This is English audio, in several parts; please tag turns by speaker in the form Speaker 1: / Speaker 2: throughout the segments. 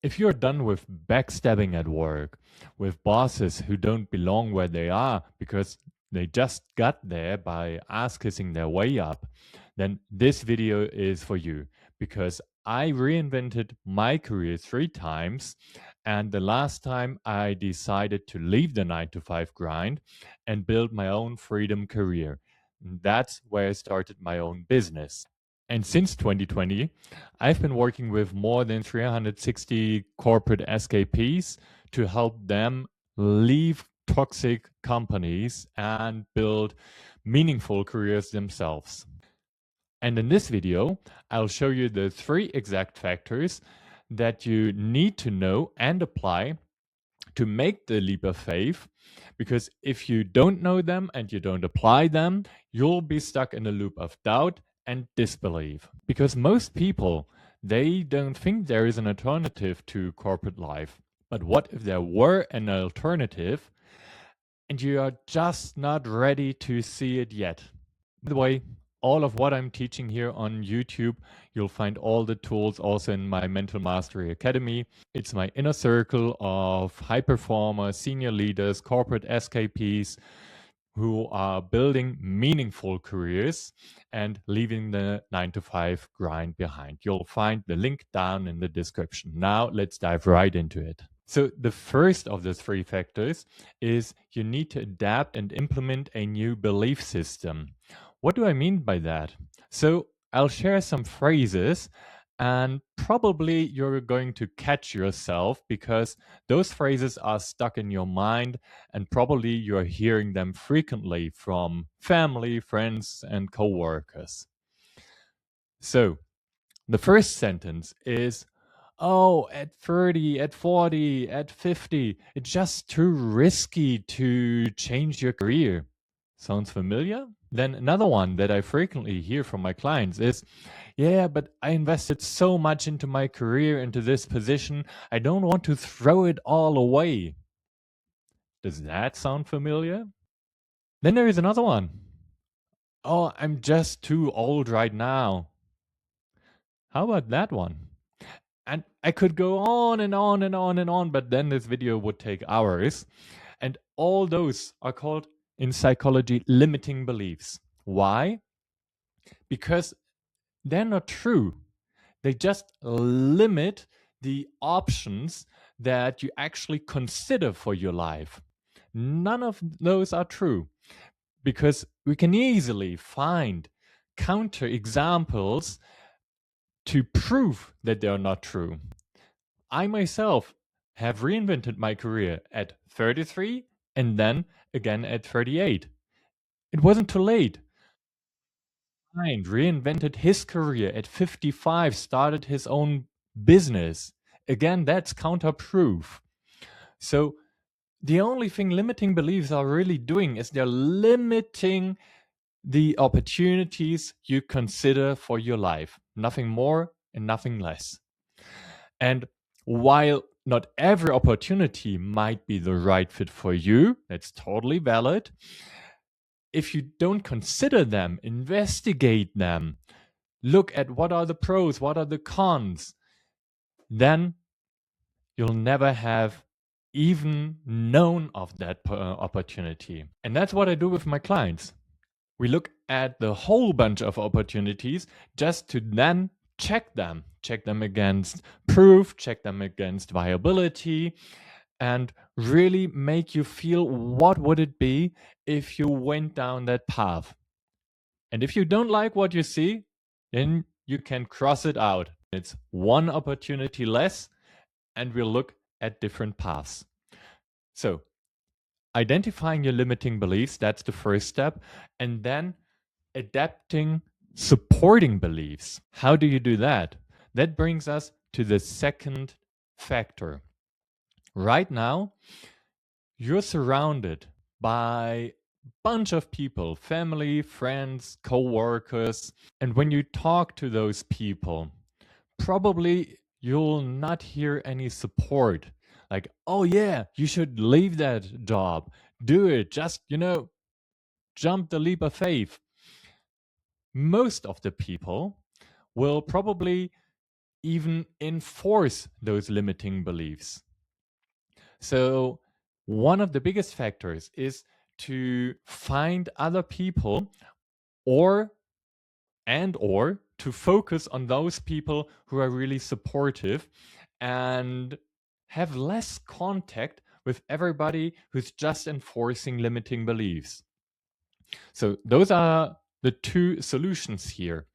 Speaker 1: If you're done with backstabbing at work, with bosses who don't belong where they are because they just got there by ass kissing their way up, then this video is for you because I reinvented my career 3 times. And the last time I decided to leave the 9 to 5 grind and build my own freedom career. That's where I started my own business. And since 2020, I've been working with more than 360 corporate SKPs to help them leave toxic companies and build meaningful careers themselves. And in this video, I'll show you the 3 exact factors that you need to know and apply to make the leap of faith. Because if you don't know them and you don't apply them, you'll be stuck in a loop of doubt and disbelief. Because most people, they don't think there is an alternative to corporate life. But what if there were an alternative and you are just not ready to see it yet? By the way, all of what I'm teaching here on YouTube, you'll find all the tools also in my Mental Mastery Academy. It's my inner circle of high performers, senior leaders, corporate SKPs who are building meaningful careers and leaving the 9 to 5 grind behind. You'll find the link down in the description. Now let's dive right into it. So the first of the 3 factors is you need to adapt and implement a new belief system. What do I mean by that? So I'll share some phrases and probably you're going to catch yourself because those phrases are stuck in your mind and probably you're hearing them frequently from family, friends, and coworkers. So the first sentence is, oh, at 30, at 40, at 50, it's just too risky to change your career. Sounds familiar? Then another one that I frequently hear from my clients is, yeah, but I invested so much into my career, into this position. I don't want to throw it all away. Does that sound familiar? Then there is another one. Oh, I'm just too old right now. How about that one? And I could go on and on and on and on, but then this video would take hours. And all those are called in psychology limiting beliefs. Why? Because they're not true. They just limit the options that you actually consider for your life. None of those are true because we can easily find counter examples to prove that they are not true. I myself have reinvented my career at 33 and then again at 38. It wasn't too late. Reinvented his career at 55, started his own business. Again, that's counter proof. So the only thing limiting beliefs are really doing is they're limiting the opportunities you consider for your life. Nothing more and nothing less. And while not every opportunity might be the right fit for you, that's totally valid. If you don't consider them, investigate them, look at what are the pros, what are the cons, then you'll never have even known of that opportunity. And that's what I do with my clients. We look at the whole bunch of opportunities just to then check them against proof, check them against viability, and really make you feel what would it be if you went down that path. And if you don't like what you see, then you can cross it out. It's one opportunity less, and we'll look at different paths. So, identifying your limiting beliefs, that's the first step. And then adapting supporting beliefs. How do you do that? That brings us to the second factor. Right now, you're surrounded by a bunch of people, family, friends, co-workers, and when you talk to those people, probably you'll not hear any support. Like, oh yeah, you should leave that job. Do it. Just, jump the leap of faith. Most of the people will probably even enforce those limiting beliefs. So, one of the biggest factors is to find other people or or to focus on those people who are really supportive and have less contact with everybody who's just enforcing limiting beliefs. So those are the two solutions here.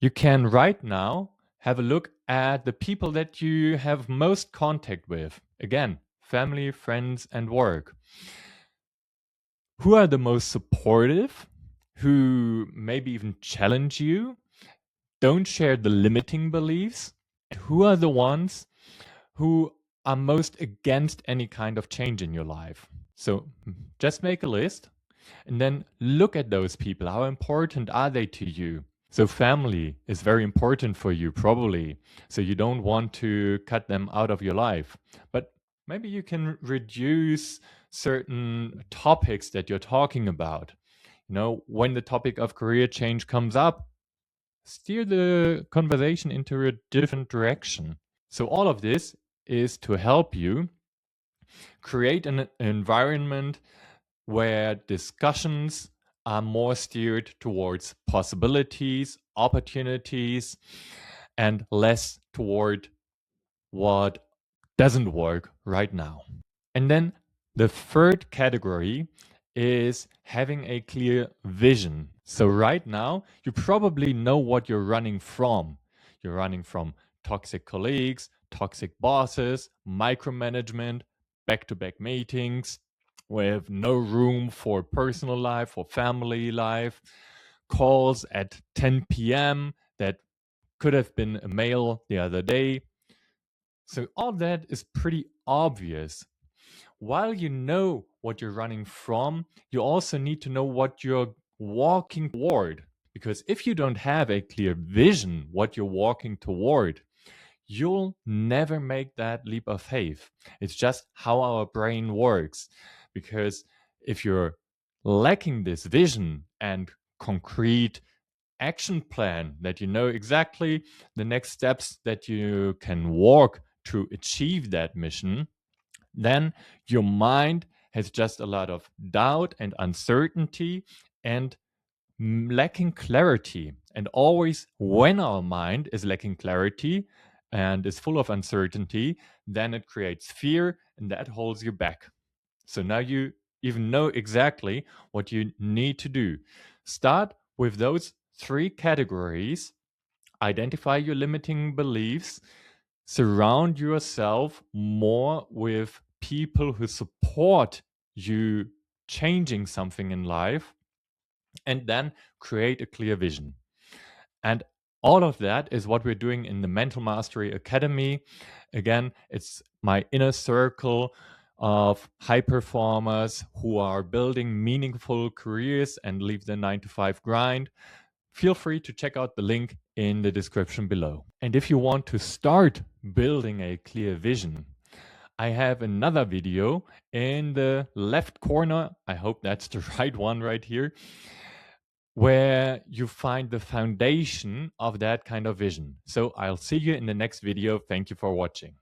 Speaker 1: You can right now have a look at the people that you have most contact with. Again, family, friends, and work. Who are the most supportive? Who maybe even challenge you? Don't share the limiting beliefs? Who are the ones who are most against any kind of change in your life? So just make a list and then look at those people. How important are they to you? So family is very important for you, probably. So you don't want to cut them out of your life. But maybe you can reduce certain topics that you're talking about. When the topic of career change comes up, steer the conversation into a different direction. So all of this is to help you create an environment where discussions are more steered towards possibilities, opportunities, and less toward what doesn't work right now. And then the third category is having a clear vision. So, right now, you probably know what you're running from. You're running from toxic colleagues, toxic bosses, micromanagement, back to back meetings with no room for personal life or family life, calls at 10 p.m. that could have been a mail the other day. So, all that is pretty obvious. While you know what you're running from, you also need to know what you're walking toward. Because if you don't have a clear vision what you're walking toward, you'll never make that leap of faith. It's just how our brain works. Because if you're lacking this vision and concrete action plan that you know exactly the next steps that you can walk to achieve that mission, then your mind has just a lot of doubt and uncertainty and lacking clarity. And always, when our mind is lacking clarity and is full of uncertainty, then it creates fear and that holds you back. So now you even know exactly what you need to do. Start with those three categories, identify your limiting beliefs, surround yourself more with people who support you changing something in life, and then create a clear vision. And all of that is what we're doing in the Mental Mastery Academy. Again, it's my inner circle of high performers who are building meaningful careers and leave the 9 to 5 grind. Feel free to check out the link in the description below. And if you want to start building a clear vision, I have another video in the left corner. I hope that's the right one right here, where you find the foundation of that kind of vision. So I'll see you in the next video. Thank you for watching.